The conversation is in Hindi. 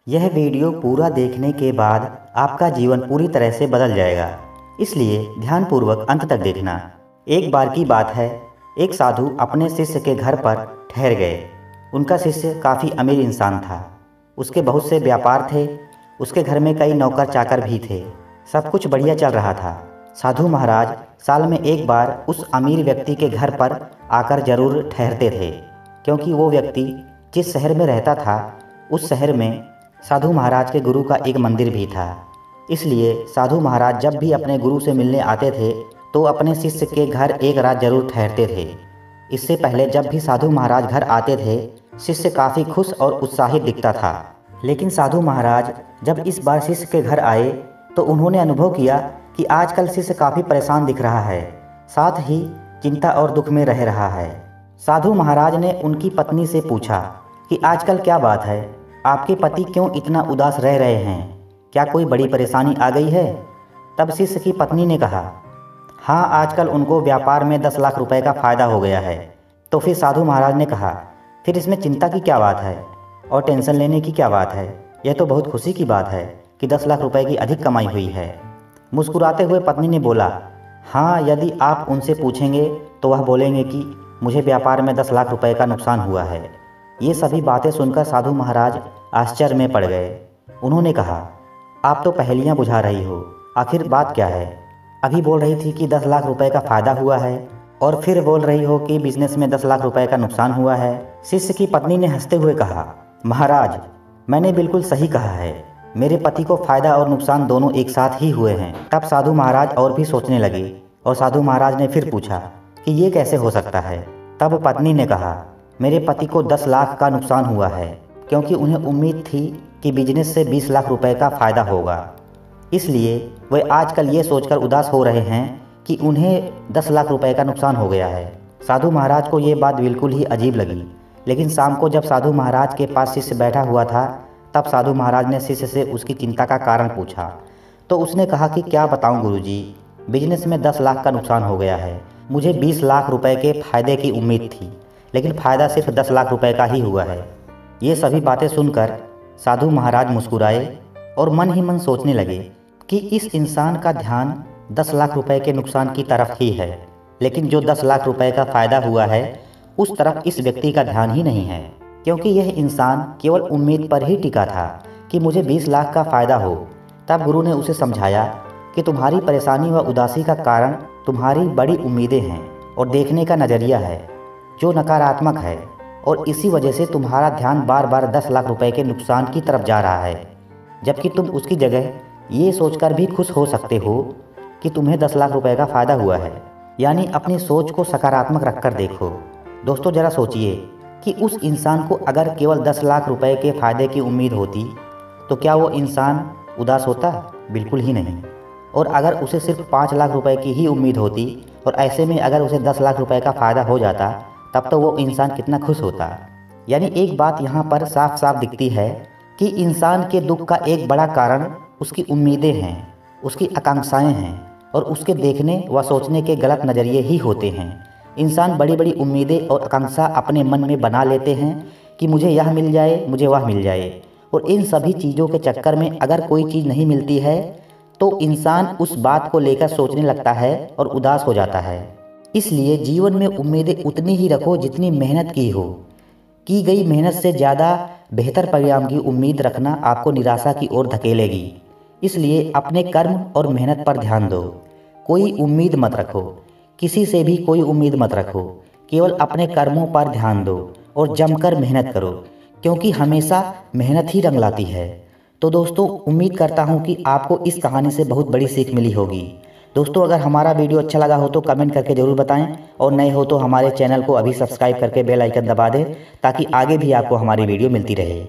यह वीडियो पूरा देखने के बाद आपका जीवन पूरी तरह से बदल जाएगा, इसलिए ध्यानपूर्वक अंत तक देखना। एक बार की बात है, एक साधु अपने शिष्य के घर पर ठहर गए। उनका शिष्य काफ़ी अमीर इंसान था। उसके बहुत से व्यापार थे। उसके घर में कई नौकर चाकर भी थे। सब कुछ बढ़िया चल रहा था। साधु महाराज साल में एक बार उस अमीर व्यक्ति के घर पर आकर जरूर ठहरते थे, क्योंकि वो व्यक्ति जिस शहर में रहता था उस शहर में साधु महाराज के गुरु का एक मंदिर भी था। इसलिए साधु महाराज जब भी अपने गुरु से मिलने आते थे तो अपने शिष्य के घर एक रात जरूर ठहरते थे। इससे पहले जब भी साधु महाराज घर आते थे, शिष्य काफ़ी खुश और उत्साहित दिखता था। लेकिन साधु महाराज जब इस बार शिष्य के घर आए तो उन्होंने अनुभव किया कि आजकल शिष्य काफ़ी परेशान दिख रहा है, साथ ही चिंता और दुख में रह रहा है। साधु महाराज ने उनकी पत्नी से पूछा कि आजकल क्या बात है, आपके पति क्यों इतना उदास रह रहे हैं? क्या कोई बड़ी परेशानी आ गई है? तब शिष्य की पत्नी ने कहा, हाँ, आजकल उनको व्यापार में 10 लाख रुपए का फ़ायदा हो गया है। तो फिर साधु महाराज ने कहा, फिर इसमें चिंता की क्या बात है और टेंशन लेने की क्या बात है? यह तो बहुत खुशी की बात है कि 10 लाख रुपए की अधिक कमाई हुई है। मुस्कुराते हुए पत्नी ने बोला, हाँ, यदि आप उनसे पूछेंगे तो वह बोलेंगे कि मुझे व्यापार में 10 लाख रुपए का नुकसान हुआ है। ये सभी बातें सुनकर साधु महाराज आश्चर्य में पड़ गए। उन्होंने कहा, आप तो पहेलियाँ बुझा रही हो, आखिर बात क्या है? अभी बोल रही थी कि 10 लाख रुपए का फ़ायदा हुआ है और फिर बोल रही हो कि बिजनेस में 10 लाख रुपए का नुकसान हुआ है। शिष्य की पत्नी ने हंसते हुए कहा, महाराज, मैंने बिल्कुल सही कहा है। मेरे पति को फ़ायदा और नुकसान दोनों एक साथ ही हुए हैं। तब साधु महाराज और भी सोचने लगे और साधु महाराज ने फिर पूछा कि ये कैसे हो सकता है? तब पत्नी ने कहा, मेरे पति को 10 लाख का नुकसान हुआ है, क्योंकि उन्हें उम्मीद थी कि बिजनेस से 20 लाख रुपए का फ़ायदा होगा। इसलिए वे आजकल ये सोचकर उदास हो रहे हैं कि उन्हें 10 लाख रुपए का नुकसान हो गया है। साधु महाराज को ये बात बिल्कुल ही अजीब लगी। लेकिन शाम को जब साधु महाराज के पास शिष्य बैठा हुआ था, तब साधु महाराज ने शिष्य से उसकी चिंता का कारण पूछा। तो उसने कहा कि क्या बताऊं गुरुजी, बिजनेस में 10 लाख का नुकसान हो गया है। मुझे 20 लाख रुपए के फ़ायदे की उम्मीद थी, लेकिन फ़ायदा सिर्फ 10 लाख रुपए का ही हुआ है। ये सभी बातें सुनकर साधु महाराज मुस्कुराए और मन ही मन सोचने लगे कि इस इंसान का ध्यान 10 लाख रुपए के नुकसान की तरफ ही है, लेकिन जो 10 लाख रुपए का फ़ायदा हुआ है उस तरफ इस व्यक्ति का ध्यान ही नहीं है, क्योंकि यह इंसान केवल उम्मीद पर ही टिका था कि मुझे 20 लाख का फ़ायदा हो। तब गुरु ने उसे समझाया कि तुम्हारी परेशानी व उदासी का कारण तुम्हारी बड़ी उम्मीदें हैं और देखने का नज़रिया है जो नकारात्मक है, और इसी वजह से तुम्हारा ध्यान बार बार 10 लाख रुपए के नुकसान की तरफ जा रहा है, जबकि तुम उसकी जगह ये सोचकर भी खुश हो सकते हो कि तुम्हें 10 लाख रुपए का फ़ायदा हुआ है। यानी अपनी सोच को सकारात्मक रखकर देखो। दोस्तों, ज़रा सोचिए कि उस इंसान को अगर केवल 10 लाख रुपए के फ़ायदे की उम्मीद होती तो क्या वो इंसान उदास होता? बिल्कुल ही नहीं। और अगर उसे सिर्फ 5 लाख रुपए की ही उम्मीद होती और ऐसे में अगर उसे 10 लाख रुपए का फ़ायदा हो जाता, तब तो वो इंसान कितना खुश होता। यानी एक बात यहाँ पर साफ साफ दिखती है कि इंसान के दुख का एक बड़ा कारण उसकी उम्मीदें हैं, उसकी आकांक्षाएं हैं और उसके देखने व सोचने के गलत नज़रिए ही होते हैं। इंसान बड़ी बड़ी उम्मीदें और आकांक्षा अपने मन में बना लेते हैं कि मुझे यह मिल जाए, मुझे वह मिल जाए, और इन सभी चीज़ों के चक्कर में अगर कोई चीज़ नहीं मिलती है तो इंसान उस बात को लेकर सोचने लगता है और उदास हो जाता है। इसलिए जीवन में उम्मीदें उतनी ही रखो जितनी मेहनत की हो। की गई मेहनत से ज़्यादा बेहतर परिणाम की उम्मीद रखना आपको निराशा की ओर धकेलेगी। इसलिए अपने कर्म और मेहनत पर ध्यान दो। कोई उम्मीद मत रखो, किसी से भी कोई उम्मीद मत रखो। केवल अपने कर्मों पर ध्यान दो और जमकर मेहनत करो, क्योंकि हमेशा मेहनत ही रंग लाती है। तो दोस्तों, उम्मीद करता हूँ कि आपको इस कहानी से बहुत बड़ी सीख मिली होगी। दोस्तों, अगर हमारा वीडियो अच्छा लगा हो तो कमेंट करके ज़रूर बताएं, और नए हो तो हमारे चैनल को अभी सब्सक्राइब करके बेल आइकन दबा दें, ताकि आगे भी आपको हमारी वीडियो मिलती रहे।